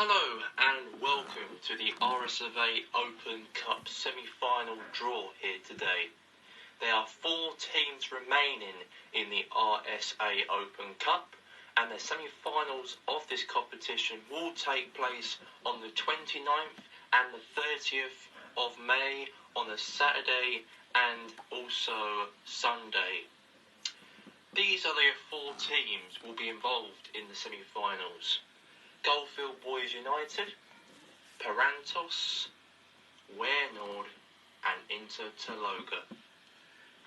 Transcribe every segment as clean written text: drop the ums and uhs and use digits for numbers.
Hello and welcome to the RSFA Open Cup semi-final draw here today. There are 4 teams remaining in the RSA Open Cup, and the semi-finals of this competition will take place on the 29th and the 30th of May on a Saturday and also Sunday. These are the 4 teams will be involved in the semi-finals. Goldfield Boys United, Parantos, Warenord and Inter Taloga.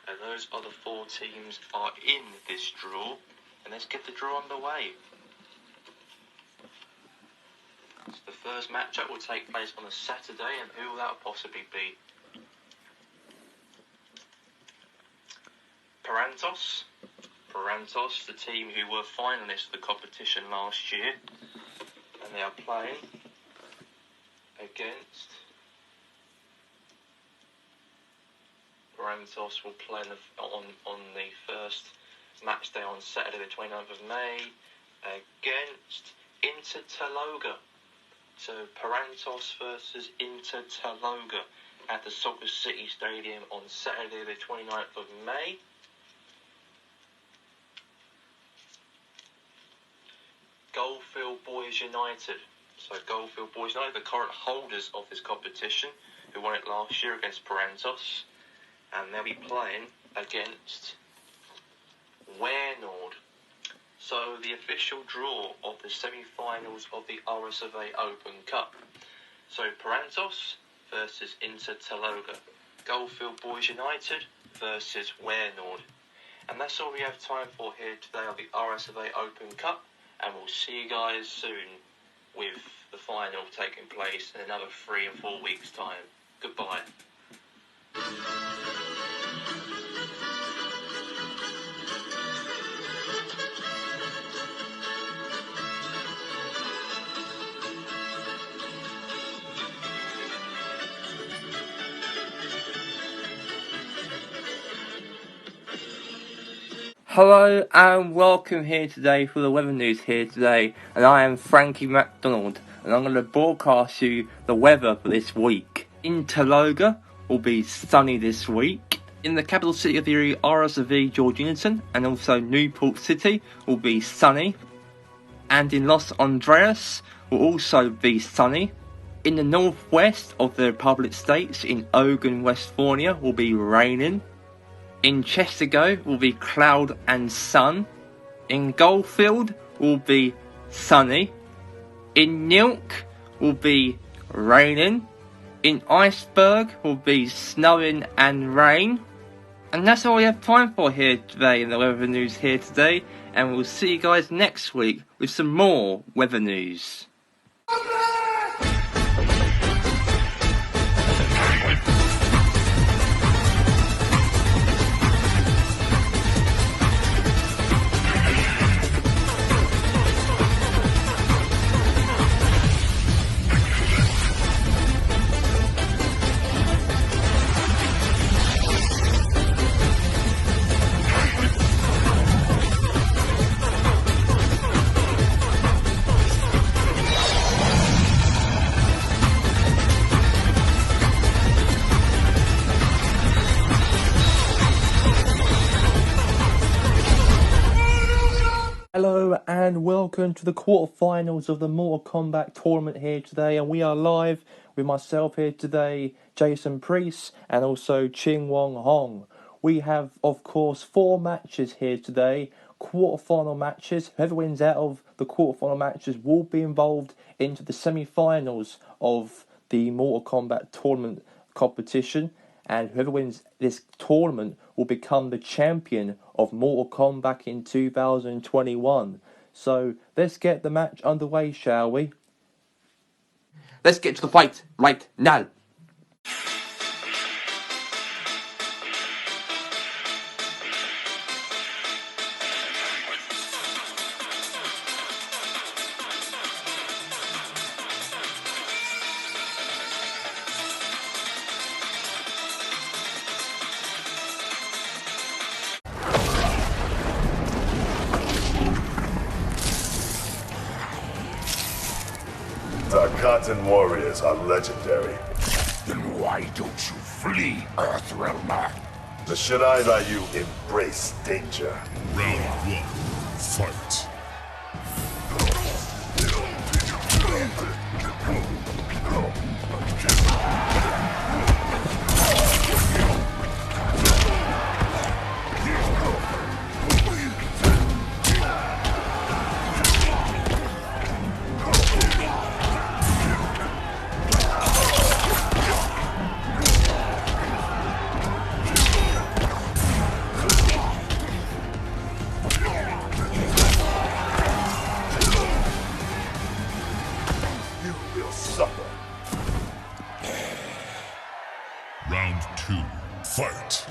And those are the 4 teams are in this draw. And let's get the draw underway. So the first matchup will take place on a Saturday, and who will that possibly be? Parantos, the team who were finalists of the competition last year. And they are playing against Parantos will play on the first match day on Saturday the 29th of May against Inter Taloga. So Parantos versus Inter Taloga at the Soccer City Stadium on Saturday the 29th of May. Goldfield Boys United. So Goldfield Boys United, the current holders of this competition, who won it last year against Parantos, and they'll be playing against Warenord. So the official draw of the semi-finals of the RSFA Open Cup. So Parantos versus Inter Taloga, Goldfield Boys United versus Warenord. And that's all we have time for here today on the RSFA Open Cup. And we'll see you guys soon with the final taking place in another 3 and 4 weeks' time. Goodbye. Hello and welcome here today for the weather news here today, and I am Frankie MacDonald, and I'm going to broadcast you the weather for this week. In Taloga will be sunny this week. In the capital city of the area, RSV Georgetown, and also Newport City will be sunny. And in Los Andreas will also be sunny. In the northwest of the Republic States, in Ogun, Westphalia, will be raining. In Chestergo will be cloud and sun. In Goldfield will be sunny. In Nilk will be raining. In Iceberg will be snowing and rain. And that's all we have time for here today in the weather news here today. And we'll see you guys next week with some more weather news. Hello and welcome to the quarterfinals of the Mortal Kombat tournament here today, and we are live with myself here today, Jason Priest, and also Ching Wong Hong. We have, of course, 4 matches here today, quarterfinal matches. Whoever wins out of the quarterfinal matches will be involved into the semi-finals of the Mortal Kombat tournament competition, and whoever wins this tournament will become the champion of Mortal Kombat in 2021. So let's get the match underway, shall we? Let's get to the fight right now. Cotton warriors are legendary. Then why don't you flee, Earthrealmer? The Shirai Ryu embrace danger. Round 1, fight. Round 2, fight.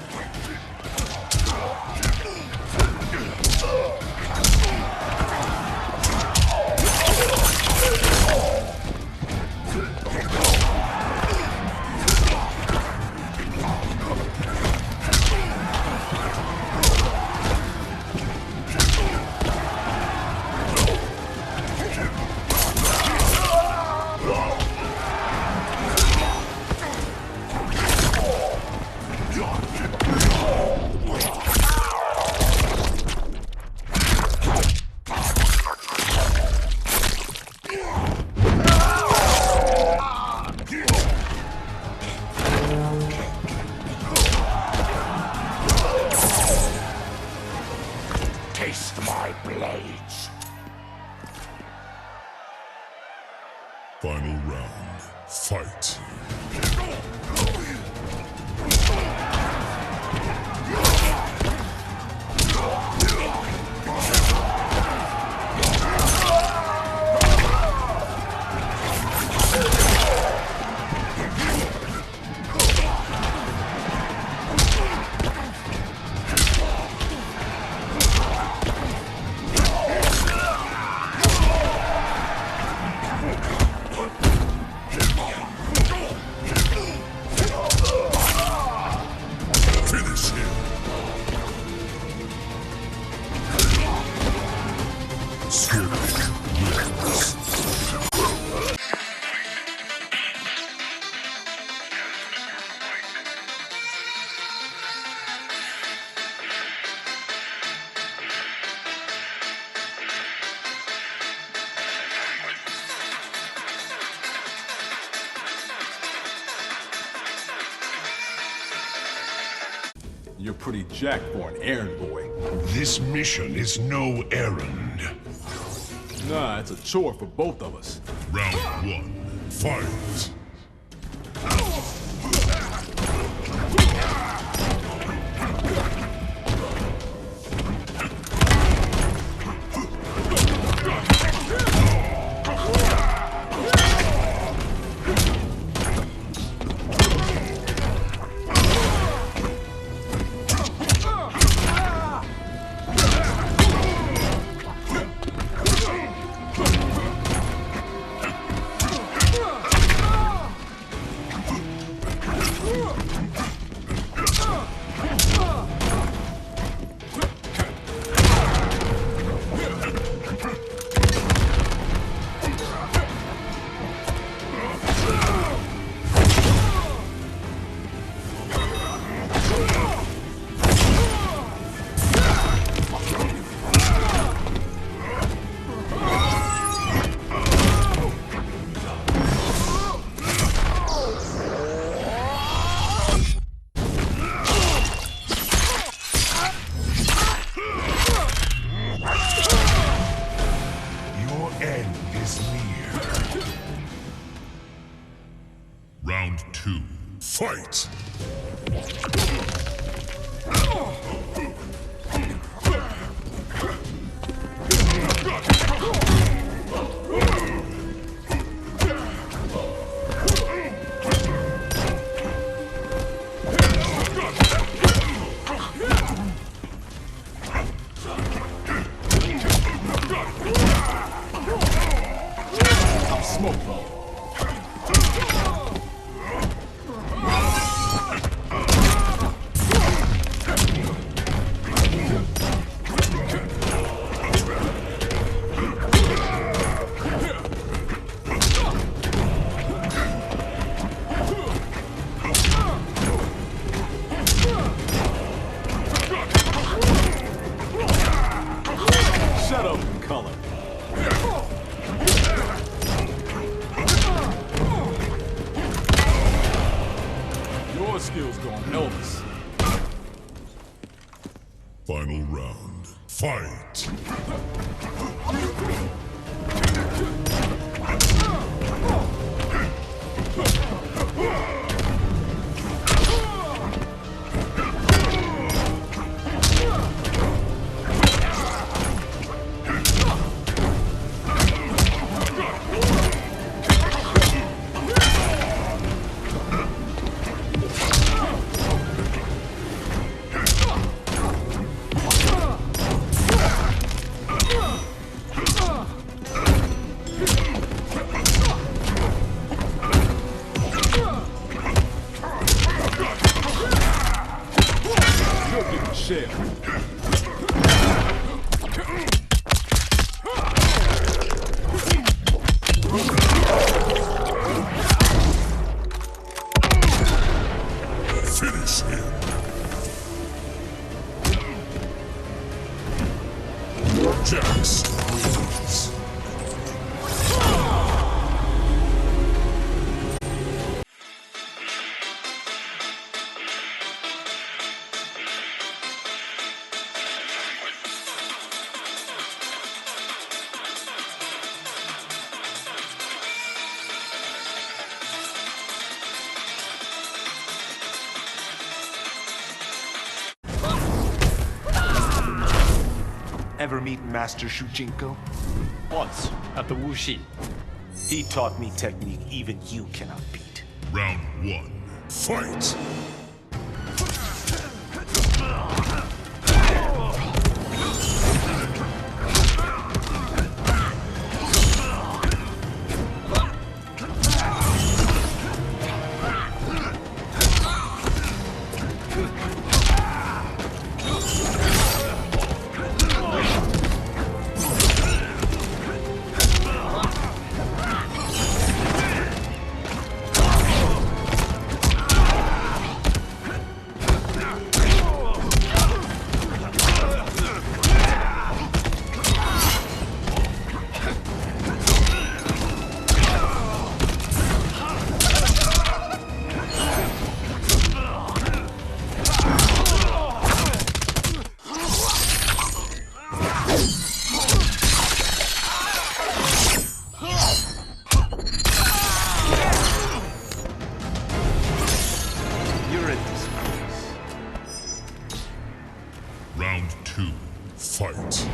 Taste my blades. Final round, fight. Finish him. Scorpion wins. You're pretty jacked for an errand boy. This mission is no errand. Nah, it's a chore for both of us. Round 1, fight. Your end is near. Round 2, fight. Shut up, color. Your skills gonna help us. Final round. Fight! Shit. Finish him. Jax wins. Ever meet Master Shujinko? Once, at the Wuxi. He taught me technique even you cannot beat. Round 1. Fight! You're a disgrace. Round 2. Fight!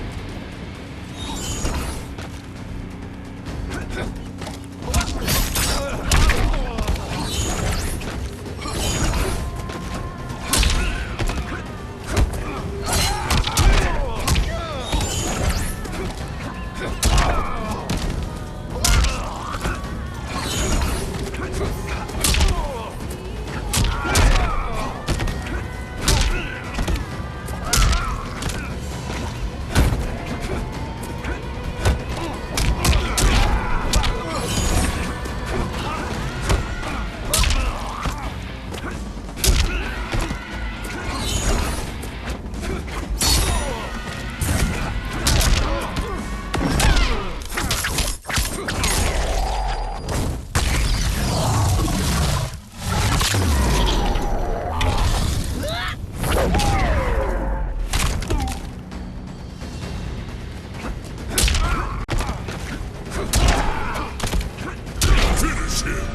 Finish him!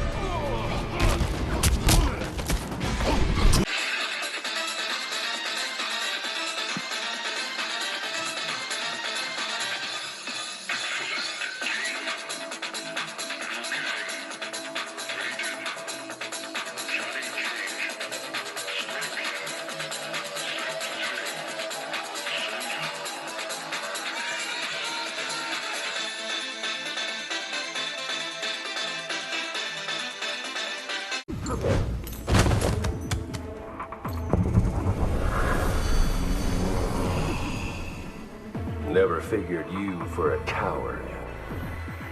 Never figured you for a coward.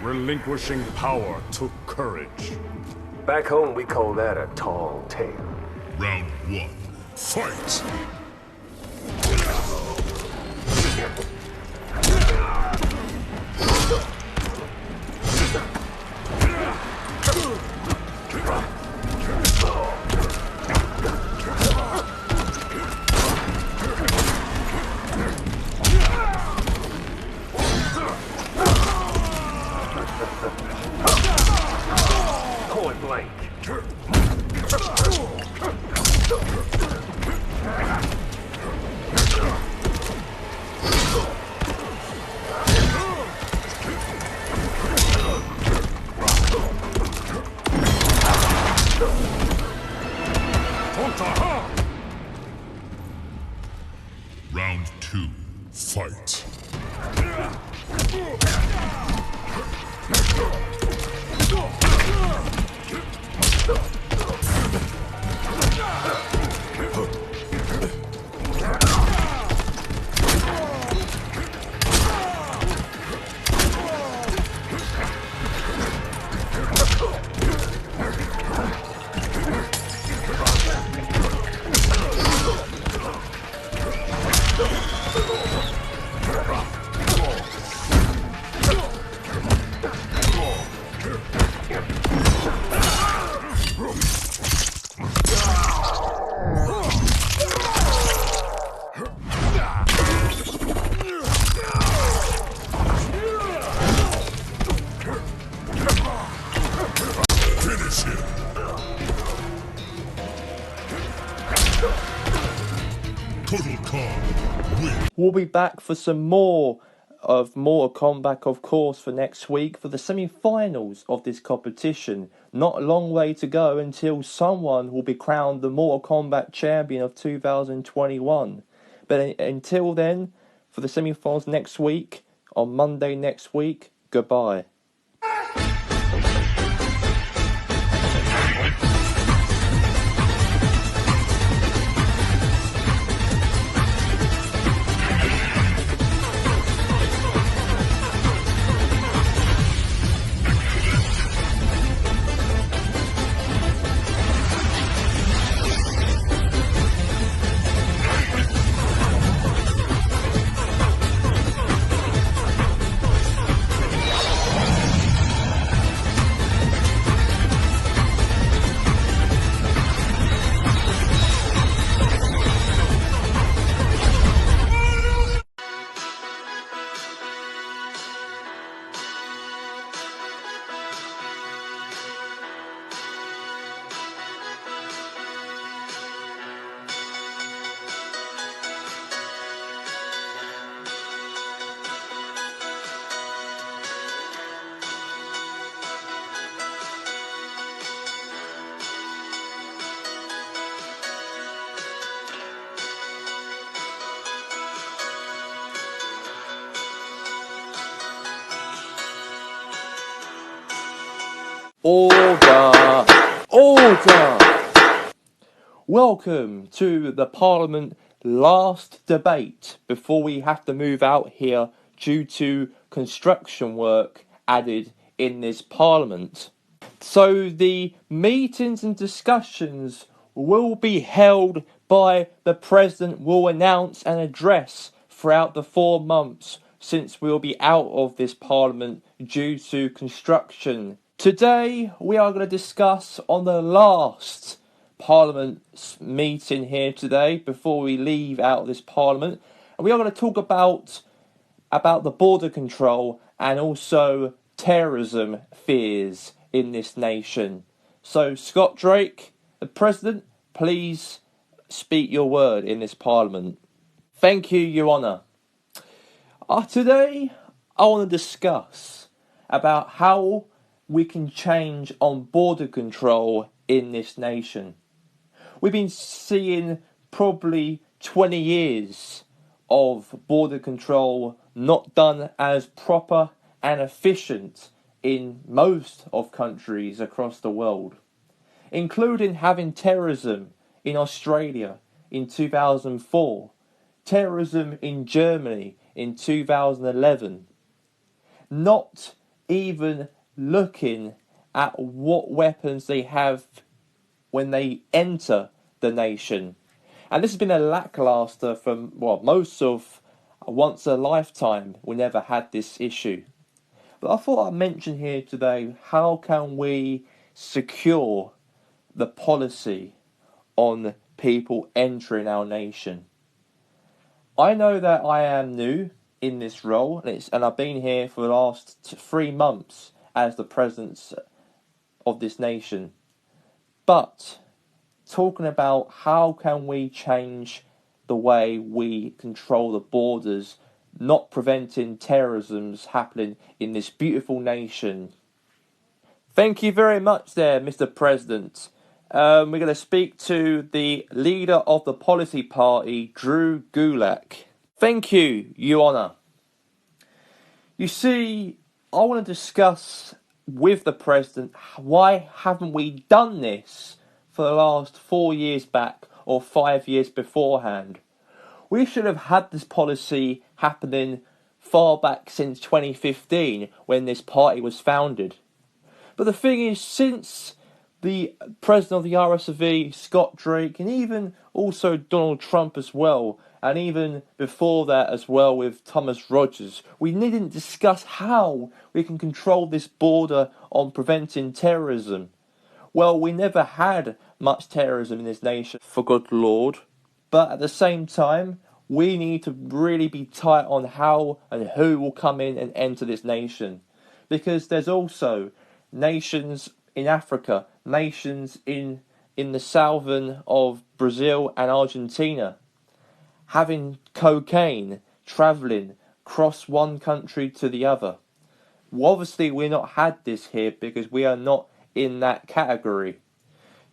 Relinquishing power took courage. Back home, we call that a tall tale. Round 1. Fight! flank. Round 2, fight. Finish him. Total Khan win. We'll be back for some more of Mortal Kombat, of course, for next week for the semi-finals of this competition. Not a long way to go until someone will be crowned the Mortal Kombat champion of 2021. But until then, for the semi-finals next week, on Monday next week, goodbye. Order! Order! Welcome to the Parliament last debate before we have to move out here due to construction work added in this Parliament. So the meetings and discussions will be held by the President will announce an address throughout the 4 months since we'll be out of this Parliament due to construction. Today we are going to discuss on the last Parliament meeting here today before we leave out of this Parliament, and we are going to talk about the border control and also terrorism fears in this nation. So Scott Drake, the President, please speak your word in this Parliament. Thank you, Your Honour. Today I want to discuss about how we can change on border control in this nation. We've been seeing probably 20 years of border control not done as proper and efficient in most of countries across the world, including having terrorism in Australia in 2004, terrorism in Germany in 2011, not even looking at what weapons they have when they enter the nation. And this has been a lackluster from, most of once a lifetime. We never had this issue. But I thought I'd mention here today, how can we secure the policy on people entering our nation? I know that I am new in this role, and I've been here for the last 3 months as the president of this nation. But talking about how can we change the way we control the borders, not preventing terrorisms happening in this beautiful nation. Thank you very much there, Mr. President. We're going to speak to the leader of the policy party, Drew Gulak. Thank you, Your Honour. You see, I want to discuss with the President, why haven't we done this for the last 4 years back or 5 years beforehand? We should have had this policy happening far back since 2015 when this party was founded. But the thing is, since the president of the RSV, Scott Drake, and even also Donald Trump as well, and even before that as well with Thomas Rogers, we didn't discuss how we can control this border on preventing terrorism. Well, we never had much terrorism in this nation, for good Lord. But at the same time, we need to really be tight on how and who will come in and enter this nation. Because there's also nations in Africa, nations in the southern of Brazil and Argentina, having cocaine, travelling across one country to the other. Well, obviously we're not had this here because we are not in that category.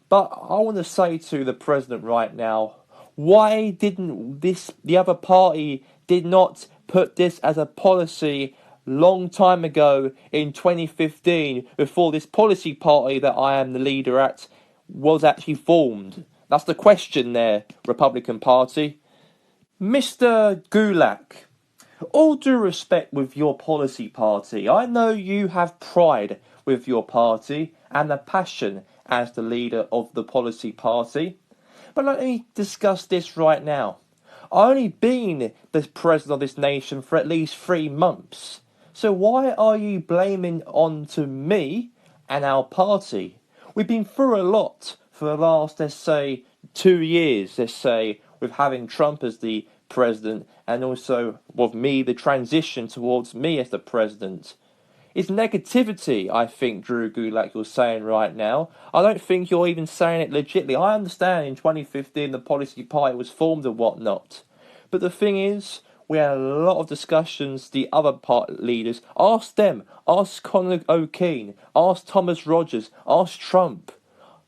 But I want to say to the President right now, why didn't the other party did not put this as a policy long time ago in 2015 before this policy party that I am the leader at was actually formed? That's the question there, Republican Party. Mr. Gulak, all due respect with your policy party, I know you have pride with your party and a passion as the leader of the policy party. But let me discuss this right now. I've only been the president of this nation for at least 3 months. So why are you blaming on to me and our party? We've been through a lot for the last, let's say, 2 years, let's say, with having Trump as the president and also with me, the transition towards me as the president. It's negativity, I think, Drew Gulak, you're saying right now. I don't think you're even saying it legitimately. I understand in 2015 the policy party was formed and whatnot. But the thing is, we had a lot of discussions, the other party leaders. Ask them. Ask Conor O'Kane. Ask Thomas Rogers. Ask Trump.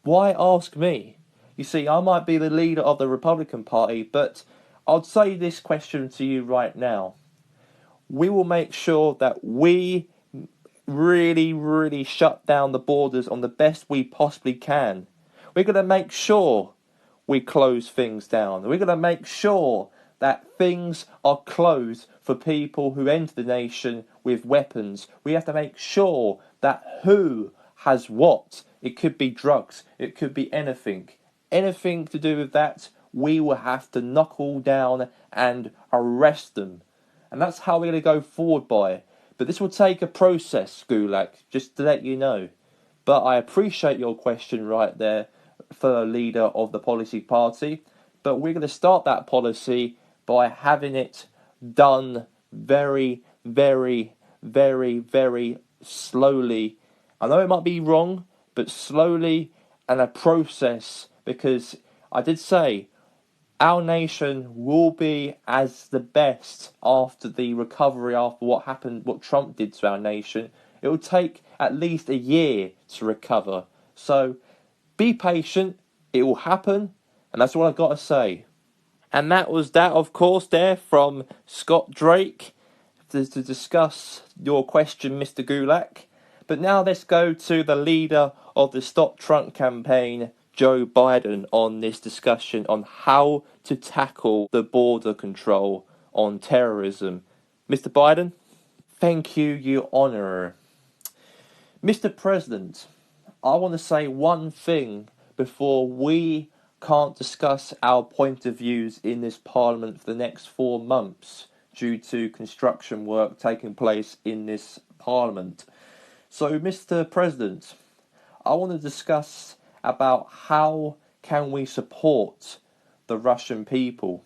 Why ask me? You see, I might be the leader of the Republican Party, but I'll say this question to you right now. We will make sure that we really shut down the borders on the best we possibly can. We're going to make sure we close things down. We're going to make sure that things are closed for people who enter the nation with weapons. We have to make sure that who has what. It could be drugs. It could be anything. Anything to do with that, we will have to knuckle down and arrest them. And that's how we're going to go forward by. But this will take a process, Gulak, just to let you know. But I appreciate your question right there for the leader of the policy party. But we're going to start that policy by having it done very slowly. I know it might be wrong, but slowly and a process, because I did say our nation will be as the best after the recovery, after what happened, what Trump did to our nation. It will take at least a year to recover. So be patient, it will happen, and that's all I've got to say. And that was that, of course, there from Scott Drake to discuss your question, Mr. Gulak. But now let's go to the leader of the Stop Trump campaign, Joe Biden, on this discussion on how to tackle the border control on terrorism. Mr. Biden? Thank you, Your Honour. Mr. President, I want to say one thing before we can't discuss our point of views in this Parliament for the next 4 months due to construction work taking place in this Parliament. So, Mr. President, I want to discuss about how can we support the Russian people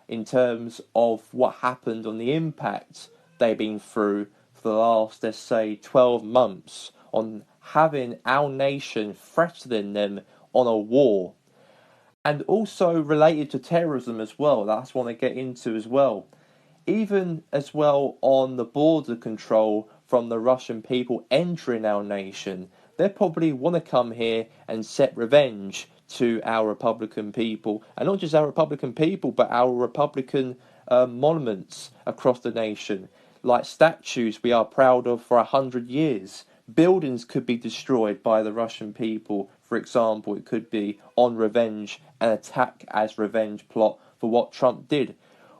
in terms of what happened on the impact they've been through for the last, let's say, 12 months on having our nation threatening them on a war. And also related to terrorism as well, that's what I want to get into as well. Even as well on the border control from the Russian people entering our nation, they probably want to come here and set revenge to our Republican people, and not just our Republican people, but our Republican monuments across the nation, like statues we are proud of for 100 years. Buildings could be destroyed by the Russian people. For example, it could be on revenge, an attack as revenge plot for what Trump did.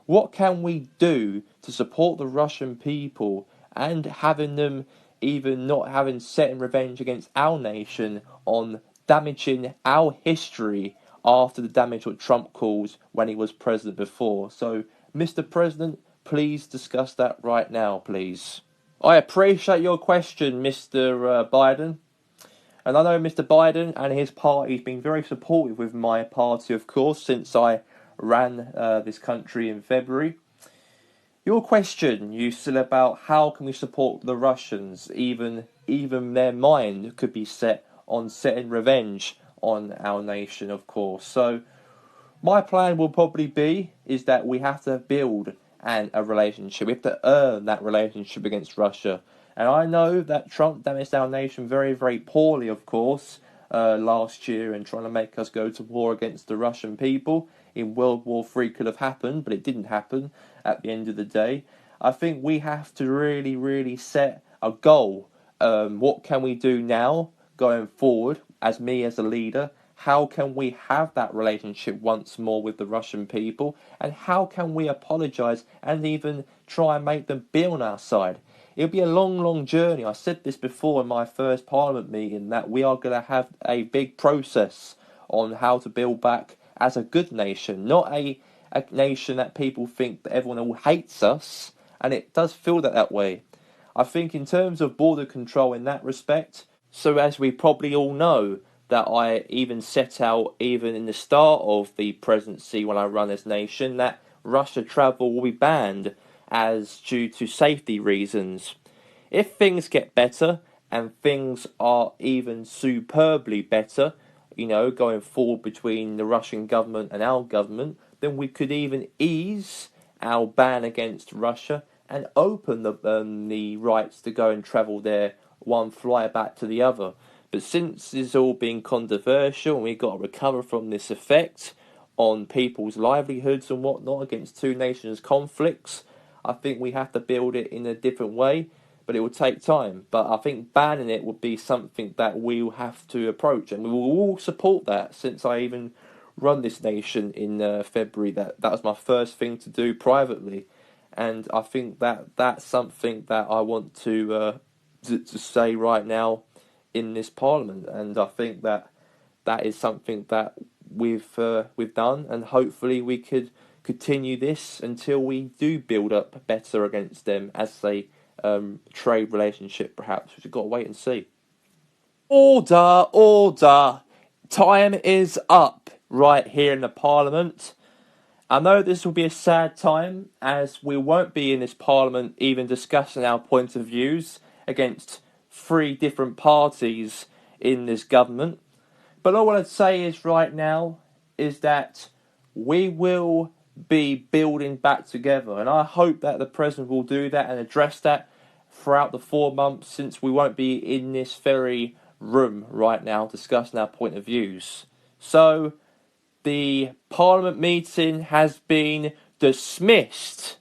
What can we do to support the Russian people and having them even not having setting revenge against our nation on damaging our history after the damage what Trump caused when he was president before? So, Mr. President, please discuss that right now, please. I appreciate your question, Mr. Biden. And I know Mr. Biden and his party have been very supportive with my party, of course, since I ran this country in February. Your question, you said about how can we support the Russians, even their mind could be set on setting revenge on our nation, of course. So my plan will probably be is that we have to build a relationship. We have to earn that relationship against Russia. And I know that Trump damaged our nation very, very poorly, of course, last year, and trying to make us go to war against the Russian people in World War III could have happened, but it didn't happen at the end of the day. I think we have to really, really set a goal. What can we do now going forward as me as a leader? How can we have that relationship once more with the Russian people? And how can we apologise and even try and make them be on our side? It'll be a long, long journey. I said this before in my first Parliament meeting, that we are going to have a big process on how to build back as a good nation, not a nation that people think that everyone all hates us, and it does feel that way. I think in terms of border control in that respect, so as we probably all know, that I even set out, even in the start of the presidency when I run this nation, that Russia travel will be banned as due to safety reasons. If things get better, and things are even superbly better, going forward between the Russian government and our government, then we could even ease our ban against Russia and open the rights to go and travel there, one fly back to the other. But since it's all been controversial and we've got to recover from this effect on people's livelihoods and whatnot against two nations conflicts, I think we have to build it in a different way, but it will take time. But I think banning it would be something that we'll have to approach, and we will all support that. Since I even run this nation in February, that was my first thing to do privately, and I think that that's something that I want to say right now in this Parliament, and I think that is something that we've done, and hopefully we could continue this until we do build up better against them as a trade relationship, perhaps. We've got to wait and see. Order, order! Time is up right here in the Parliament. I know this will be a sad time, as we won't be in this Parliament even discussing our point of views against 3 different parties in this government. But all I'd say is right now is that we will be building back together, and I hope that the President will do that and address that throughout the 4 months, since we won't be in this very room right now discussing our point of views. So the Parliament meeting has been dismissed.